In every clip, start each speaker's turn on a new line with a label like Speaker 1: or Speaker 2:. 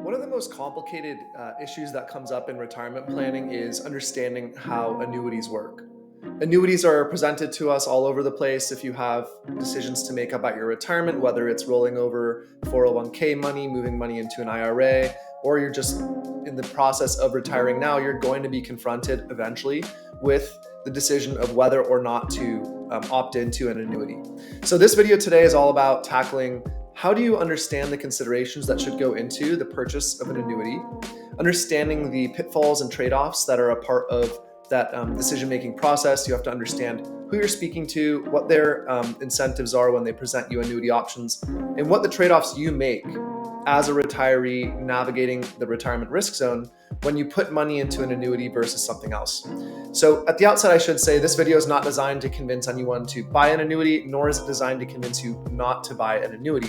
Speaker 1: One of the most complicated issues that comes up in retirement planning is understanding how annuities work. Annuities are presented to us all over the place if you have decisions to make about your retirement, whether it's rolling over 401k money, moving money into an IRA, or you're just in the process of retiring now, you're going to be confronted eventually with the decision of whether or not to opt into an annuity. So this video today is all about tackling how do you understand the considerations that should go into the purchase of an annuity, understanding the pitfalls and trade-offs that are a part of that decision-making process. You have to understand who you're speaking to, what their incentives are when they present you annuity options, and what the trade-offs you make as a retiree navigating the retirement risk zone when you put money into an annuity versus something else. So at the outset, I should say this video is not designed to convince anyone to buy an annuity, nor is it designed to convince you not to buy an annuity.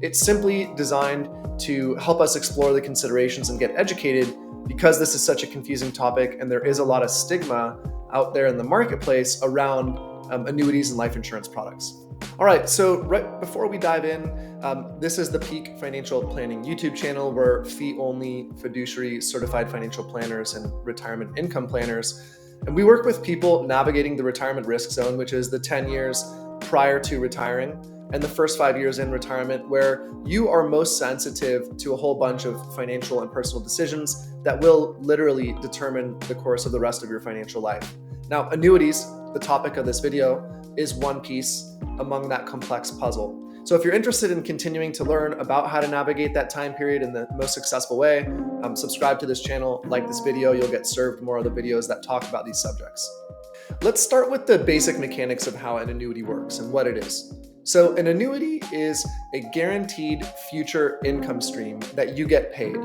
Speaker 1: It's simply designed to help us explore the considerations and get educated, because this is such a confusing topic and there is a lot of stigma out there in the marketplace around annuities and life insurance products. All right, so right before we dive in, this is the Peak Financial Planning YouTube channel. We're fee-only fiduciary certified financial planners and retirement income planners. And we work with people navigating the retirement risk zone, which is the 10 years prior to retiring and the first 5 years in retirement, where you are most sensitive to a whole bunch of financial and personal decisions that will literally determine the course of the rest of your financial life. Now, annuities, the topic of this video, is one piece among that complex puzzle. So if you're interested in continuing to learn about how to navigate that time period in the most successful way, subscribe to this channel, like this video. You'll get served more of the videos that talk about these subjects. Let's start with the basic mechanics of how an annuity works and what it is. So an annuity is a guaranteed future income stream that you get paid.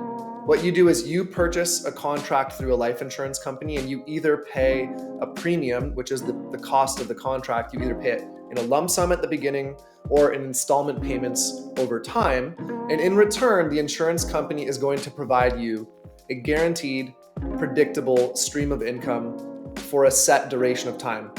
Speaker 1: What you do is you purchase a contract through a life insurance company, and you either pay a premium, which is the cost of the contract. You either pay it in a lump sum at the beginning or in installment payments over time. And in return, the insurance company is going to provide you a guaranteed, predictable stream of income for a set duration of time.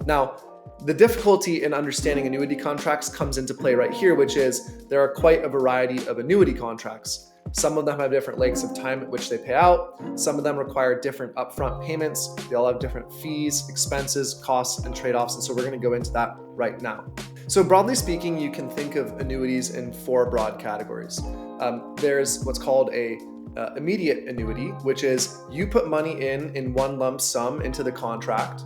Speaker 1: Now, the difficulty in understanding annuity contracts comes into play right here, which is there are quite a variety of annuity contracts. Some of them have different lengths of time at which they pay out. Some of them require different upfront payments. They all have different fees, expenses, costs, and trade-offs. And so we're going to go into that right now. So broadly speaking, you can think of annuities in four broad categories. There's what's called a immediate annuity, which is you put money in one lump sum into the contract,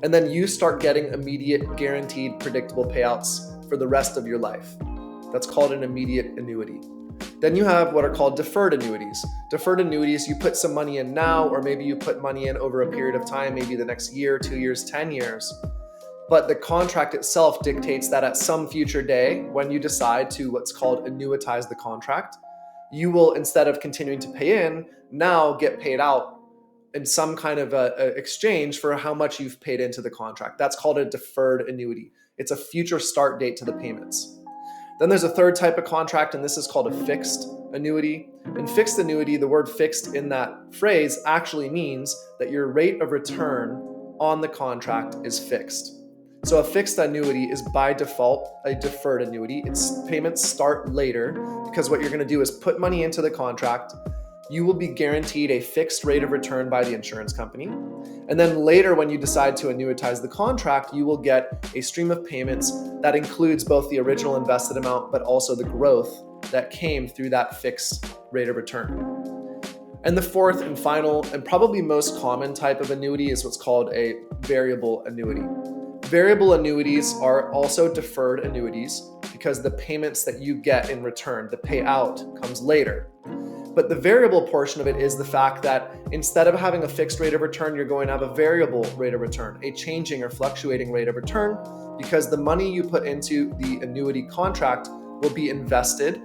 Speaker 1: and then you start getting immediate, guaranteed, predictable payouts for the rest of your life. That's called an immediate annuity. Then you have what are called deferred annuities. Deferred annuities, you put some money in now, or maybe you put money in over a period of time, maybe the next year, 2 years, 10 years. But the contract itself dictates that at some future day, when you decide to what's called annuitize the contract, you will, instead of continuing to pay in, now get paid out in some kind of a exchange for how much you've paid into the contract. That's called a deferred annuity. It's a future start date to the payments. Then there's a third type of contract, and this is called a fixed annuity. In fixed annuity, the word fixed in that phrase actually means that your rate of return on the contract is fixed. So a fixed annuity is by default a deferred annuity. Its payments start later because what you're going to do is put money into the contract. You will be guaranteed a fixed rate of return by the insurance company. And then later, when you decide to annuitize the contract, you will get a stream of payments that includes both the original invested amount, but also the growth that came through that fixed rate of return. And the fourth and final, and probably most common type of annuity is what's called a variable annuity. Variable annuities are also deferred annuities because the payments that you get in return, the payout, comes later. But the variable portion of it is the fact that instead of having a fixed rate of return, you're going to have a variable rate of return, a changing or fluctuating rate of return, because the money you put into the annuity contract will be invested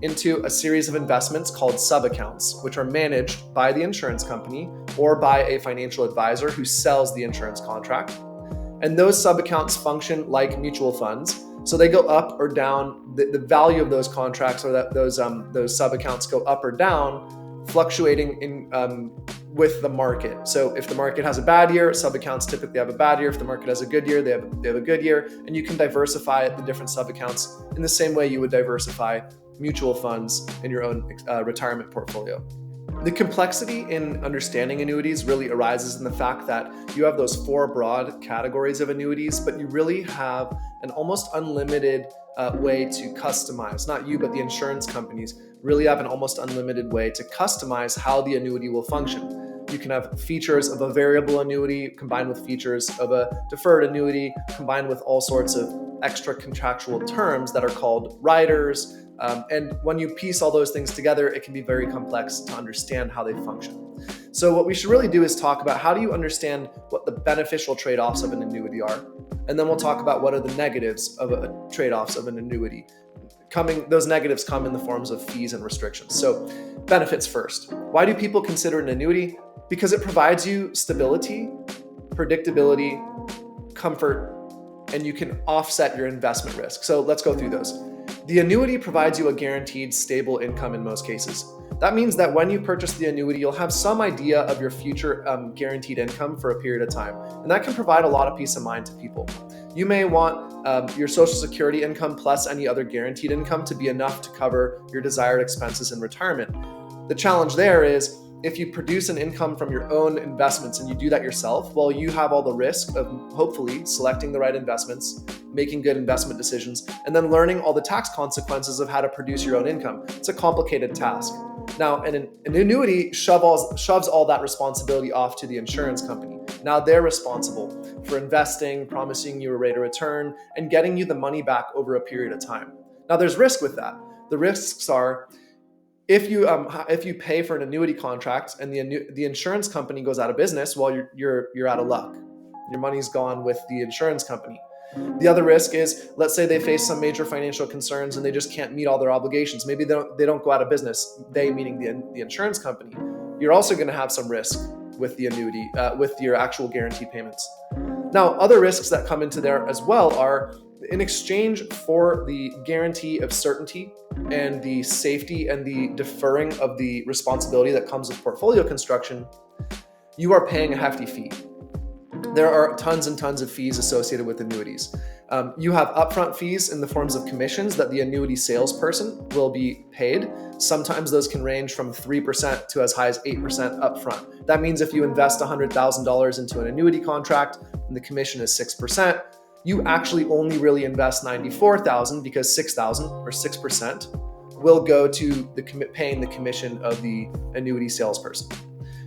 Speaker 1: into a series of investments called sub-accounts, which are managed by the insurance company or by a financial advisor who sells the insurance contract. And those sub-accounts function like mutual funds. So they go up or down. The value of those contracts or that those sub-accounts go up or down, fluctuating in with the market. So if the market has a bad year, sub-accounts typically have a bad year. If the market has a good year, they have a good year. And you can diversify the different sub-accounts in the same way you would diversify mutual funds in your own retirement portfolio. The complexity in understanding annuities really arises in the fact that you have those 4 broad categories of annuities, but you really have an almost unlimited way to customize. Not you, but the insurance companies really have an almost unlimited way to customize how the annuity will function. You can have features of a variable annuity combined with features of a deferred annuity combined with all sorts of extra contractual terms that are called riders. And when you piece all those things together, it can be very complex to understand how they function. So what we should really do is talk about how do you understand what the beneficial trade-offs of an annuity are, and then we'll talk about what are the negatives of trade-offs of an annuity. Those negatives come in the forms of fees and restrictions. So benefits first. Why do people consider an annuity? Because it provides you stability, predictability, comfort, and you can offset your investment risk. So let's go through those. The annuity provides you a guaranteed stable income in most cases. That means that when you purchase the annuity, you'll have some idea of your future guaranteed income for a period of time. And that can provide a lot of peace of mind to people. You may want your Social Security income plus any other guaranteed income to be enough to cover your desired expenses in retirement. The challenge there is if you produce an income from your own investments and you do that yourself, well, you have all the risk of hopefully selecting the right investments, making good investment decisions, and then learning all the tax consequences of how to produce your own income. It's a complicated task. Now, an annuity shoves all that responsibility off to the insurance company. Now they're responsible for investing, promising you a rate of return, and getting you the money back over a period of time. Now there's risk with that. The risks are if you pay for an annuity contract and the insurance company goes out of business, well, you're out of luck. Your money's gone with the insurance company. The other risk is, let's say they face some major financial concerns and they just can't meet all their obligations. Maybe they don't go out of business. They meaning the insurance company. You're also going to have some risk with the annuity, with your actual guaranteed payments. Now, other risks that come into there as well are in exchange for the guarantee of certainty and the safety and the deferring of the responsibility that comes with portfolio construction, you are paying a hefty fee. There are tons and tons of fees associated with annuities. You have upfront fees in the forms of commissions that the annuity salesperson will be paid. Sometimes those can range from 3% to as high as 8% upfront. That means if you invest $100,000 into an annuity contract and the commission is 6%, you actually only really invest $94,000 because $6,000 or 6% will go to paying the commission of the annuity salesperson.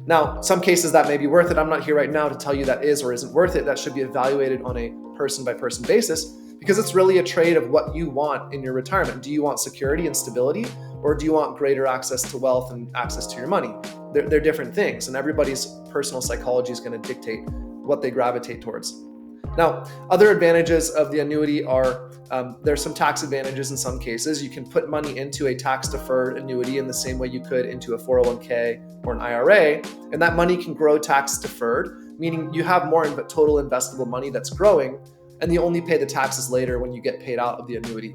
Speaker 1: Now, some cases that may be worth it. I'm not here right now to tell you that is or isn't worth it. That should be evaluated on a person-by-person basis because it's really a trade of what you want in your retirement. Do you want security and stability, or do you want greater access to wealth and access to your money? They're different things, and everybody's personal psychology is going to dictate what they gravitate towards. Now, other advantages of the annuity are there's some tax advantages in some cases. You can put money into a tax-deferred annuity in the same way you could into a 401k or an IRA, and that money can grow tax-deferred, meaning you have more total investable money that's growing, and you only pay the taxes later when you get paid out of the annuity.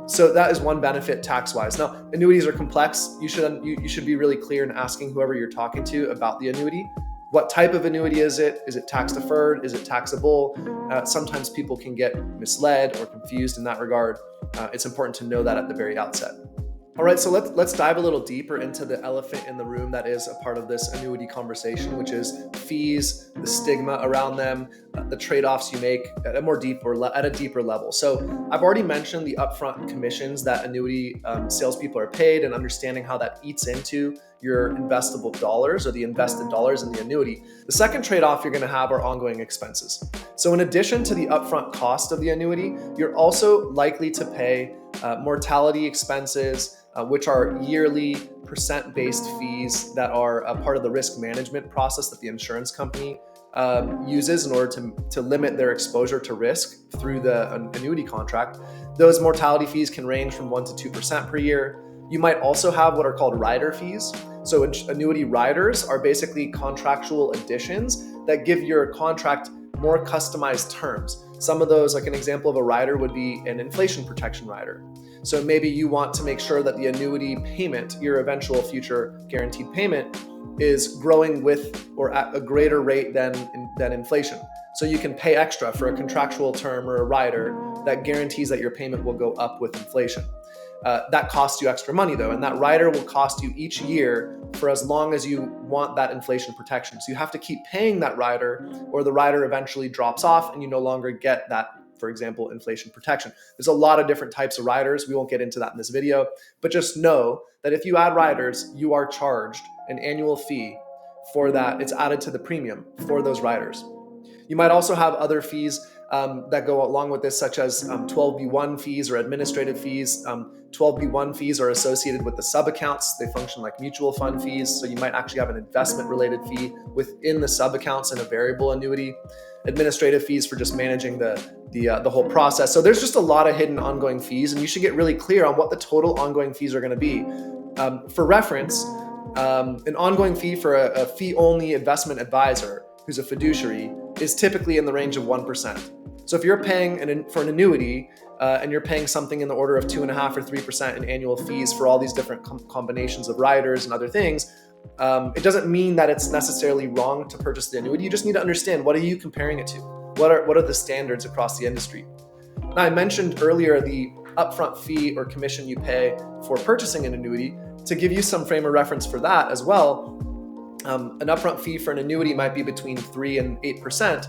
Speaker 1: So that is one benefit tax-wise. Now, annuities are complex. You should be really clear in asking whoever you're talking to about the annuity. What type of annuity is it? Is it tax deferred? Is it taxable? Sometimes people can get misled or confused in that regard. It's important to know that at the very outset. All right, so let's dive a little deeper into the elephant in the room that is a part of this annuity conversation, which is fees, the stigma around them, the trade-offs you make at a deeper level. So I've already mentioned the upfront commissions that annuity salespeople are paid, and understanding how that eats into your investable dollars or the invested dollars in the annuity. The second trade-off you're going to have are ongoing expenses. So in addition to the upfront cost of the annuity, you're also likely to pay mortality expenses, which are yearly percent-based fees that are a part of the risk management process that the insurance company uses in order to limit their exposure to risk through the annuity contract. Those mortality fees can range from 1% to 2% per year. You might also have what are called rider fees. So annuity riders are basically contractual additions that give your contract more customized terms. Some of those, like an example of a rider would be an inflation protection rider. So maybe you want to make sure that the annuity payment, your eventual future guaranteed payment, is growing with or at a greater rate than inflation. So you can pay extra for a contractual term or a rider that guarantees that your payment will go up with inflation. That costs you extra money though, and that rider will cost you each year for as long as you want that inflation protection. So you have to keep paying that rider, or the rider eventually drops off and you no longer get that, for example, inflation protection. There's a lot of different types of riders. We won't get into that in this video, but just know that if you add riders, you are charged an annual fee for that. It's added to the premium for those riders. You might also have other fees that go along with this, such as 12B1 fees or administrative fees. 12B1 fees are associated with the sub-accounts. They function like mutual fund fees. So you might actually have an investment-related fee within the sub-accounts in a variable annuity. Administrative fees for just managing the whole process. So there's just a lot of hidden ongoing fees, and you should get really clear on what the total ongoing fees are going to be. For reference, an ongoing fee for a fee-only investment advisor who's a fiduciary is typically in the range of 1%. So if you're paying for an annuity and you're paying something in the order of 2.5% or 3% in annual fees for all these different combinations of riders and other things, it doesn't mean that it's necessarily wrong to purchase the annuity. You just need to understand, what are you comparing it to? What are the standards across the industry? Now, I mentioned earlier the upfront fee or commission you pay for purchasing an annuity. To give you some frame of reference for that as well, an upfront fee for an annuity might be between 3 and 8%,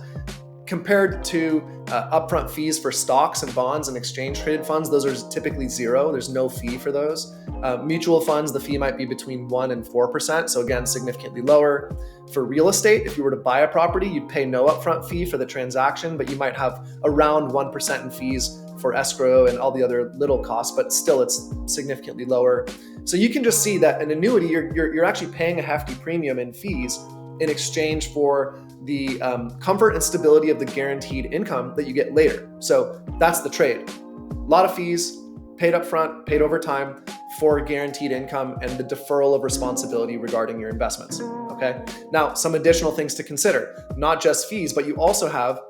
Speaker 1: compared to upfront fees for stocks and bonds and exchange traded funds. Those are typically zero. There's no fee for those. Mutual funds, the fee might be between 1 and 4%. So again, significantly lower. For real estate, if you were to buy a property, you'd pay no upfront fee for the transaction, but you might have around 1% in fees for escrow and all the other little costs, but still it's significantly lower. So you can just see that an annuity, you're actually paying a hefty premium in fees in exchange for the comfort and stability of the guaranteed income that you get later. So that's the trade. A lot of fees, paid up front, paid over time for guaranteed income and the deferral of responsibility regarding your investments. Okay. Now, some additional things to consider, not just fees, but you also have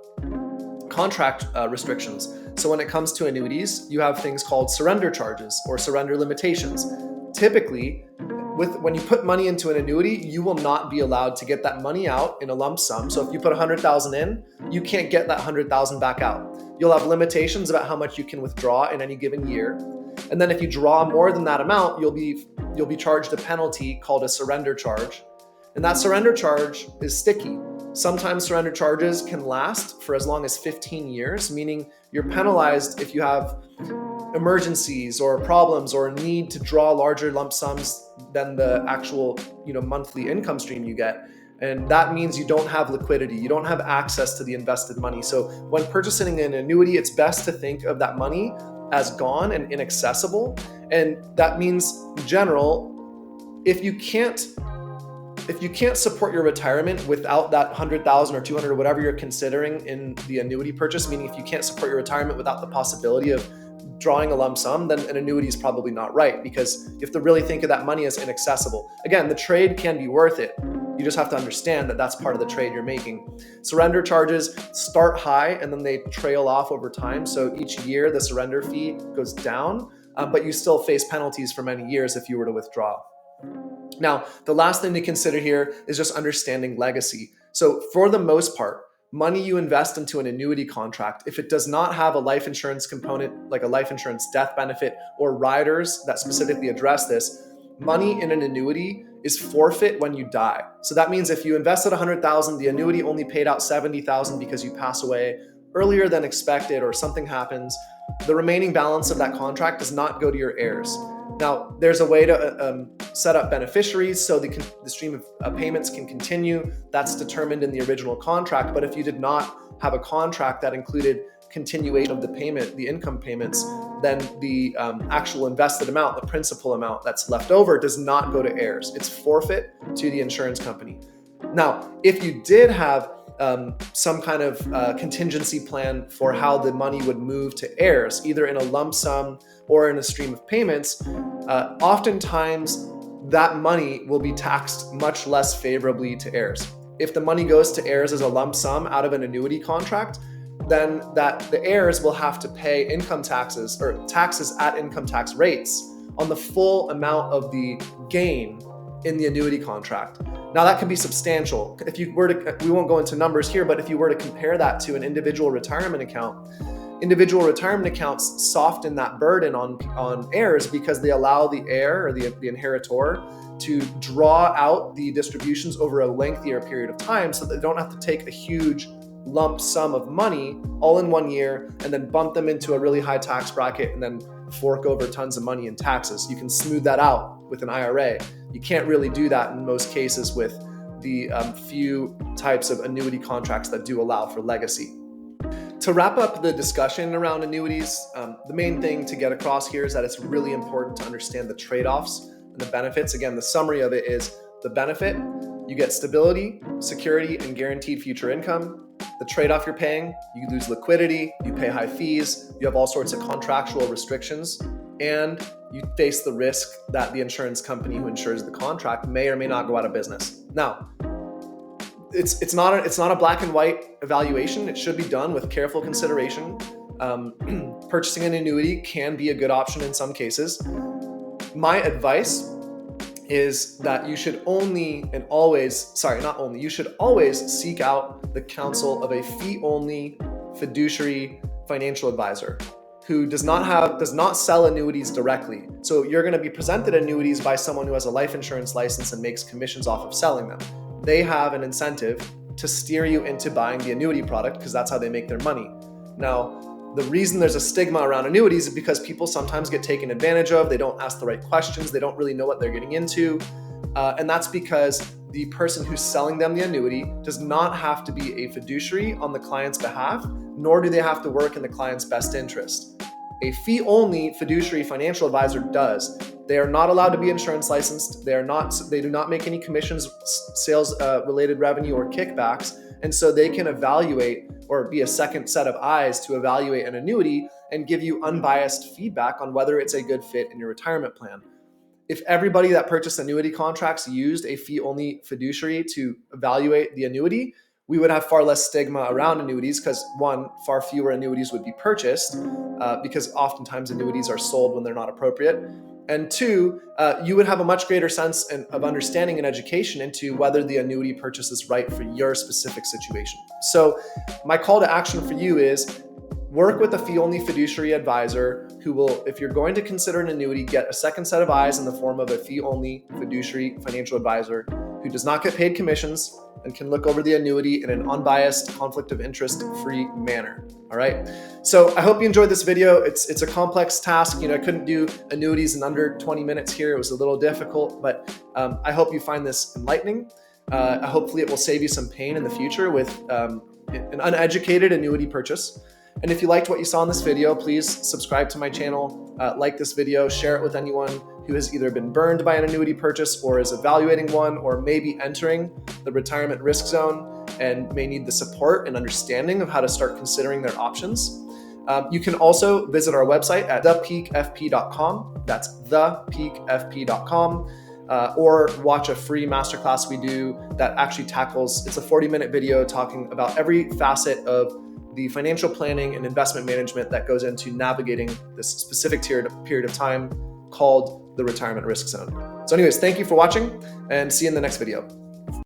Speaker 1: contract restrictions. So when it comes to annuities, you have things called surrender charges or surrender limitations. Typically, when you put money into an annuity, you will not be allowed to get that money out in a lump sum. So if you put 100,000 in, you can't get that 100,000 back out. You'll have limitations about how much you can withdraw in any given year. And then if you draw more than that amount, you'll be charged a penalty called a surrender charge. And that surrender charge is sticky. Sometimes surrender charges can last for as long as 15 years, meaning you're penalized if you have emergencies or problems or a need to draw larger lump sums than the actual, monthly income stream you get. And that means you don't have liquidity. You don't have access to the invested money. So when purchasing an annuity, it's best to think of that money as gone and inaccessible. And that means, in general, if you can't support your retirement without that 100,000 or 200 or whatever you're considering in the annuity purchase, meaning if you can't support your retirement without the possibility of drawing a lump sum, then an annuity is probably not right, because you have to really think of that money as inaccessible. Again, the trade can be worth it. You just have to understand that that's part of the trade you're making. Surrender charges start high and then they trail off over time. So each year the surrender fee goes down, but you still face penalties for many years if you were to withdraw. Now, the last thing to consider here is just understanding legacy. So for the most part, money you invest into an annuity contract, if it does not have a life insurance component, like a life insurance death benefit or riders that specifically address this, money in an annuity is forfeit when you die. So that means if you invested 100,000, the annuity only paid out 70,000 because you pass away earlier than expected or something happens, the remaining balance of that contract does not go to your heirs. Now, there's a way to set up beneficiaries so the stream of payments can continue. That's determined in the original contract. But if you did not have a contract that included continuation of the payment, the income payments, then the actual invested amount, the principal amount that's left over, does not go to heirs. It's forfeit to the insurance company. Now, if you did have some kind of contingency plan for how the money would move to heirs, either in a lump sum or in a stream of payments, oftentimes that money will be taxed much less favorably to heirs. If the money goes to heirs as a lump sum out of an annuity contract, then the heirs will have to pay income taxes or taxes at income tax rates on the full amount of the gain in the annuity contract. Now that can be substantial. If you were to, we won't go into numbers here, but if you were to compare that to an individual retirement account, individual retirement accounts soften that burden on heirs because they allow the heir or the inheritor to draw out the distributions over a lengthier period of time so that they don't have to take a huge lump sum of money all in 1 year and then bump them into a really high tax bracket and then fork over tons of money in taxes. You can smooth that out with an IRA. You can't really do that in most cases with the few types of annuity contracts that do allow for legacy. To wrap up the discussion around annuities, the main thing to get across here is that it's really important to understand the trade-offs and the benefits. Again, the summary of it is the benefit: you get stability, security, and guaranteed future income. The trade-off you're paying: you lose liquidity, you pay high fees, you have all sorts of contractual restrictions, and you face the risk that the insurance company who insures the contract may or may not go out of business. Now, it's not a black and white evaluation. It should be done with careful consideration. Purchasing an annuity can be a good option in some cases. My advice is that you should you should always seek out the counsel of a fee-only fiduciary financial advisor who does not sell annuities directly. So you're going to be presented annuities by someone who has a life insurance license and makes commissions off of selling them. They have an incentive to steer you into buying the annuity product because that's how they make their money. Now, the reason there's a stigma around annuities is because people sometimes get taken advantage of. They don't ask the right questions. They don't really know what they're getting into. And that's because the person who's selling them the annuity does not have to be a fiduciary on the client's behalf, nor do they have to work in the client's best interest. A fee-only fiduciary financial advisor does. They are not allowed to be insurance licensed. They do not make any commissions, sales related revenue, or kickbacks. And so they can evaluate or be a second set of eyes to evaluate an annuity and give you unbiased feedback on whether it's a good fit in your retirement plan. If everybody that purchased annuity contracts used a fee-only fiduciary to evaluate the annuity, we would have far less stigma around annuities because, one, far fewer annuities would be purchased because oftentimes annuities are sold when they're not appropriate. And two, you would have a much greater sense of understanding and education into whether the annuity purchase is right for your specific situation. So my call to action for you is work with a fee-only fiduciary advisor who will, if you're going to consider an annuity, get a second set of eyes in the form of a fee-only fiduciary financial advisor who does not get paid commissions and can look over the annuity in an unbiased, conflict of interest-free manner. All right. So I hope you enjoyed this video. It's a complex task. I couldn't do annuities in under 20 minutes here. It was a little difficult, but I hope you find this enlightening. Hopefully it will save you some pain in the future with an uneducated annuity purchase. And if you liked what you saw in this video, please subscribe to my channel, like this video, share it with anyone who has either been burned by an annuity purchase or is evaluating one or maybe entering the retirement risk zone and may need the support and understanding of how to start considering their options. You can also visit our website at thepeakfp.com. That's thepeakfp.com. Or watch a free masterclass we do that actually it's a 40-minute video talking about every facet of the financial planning and investment management that goes into navigating this specific period of time called the retirement risk zone. So anyways, thank you for watching and see you in the next video.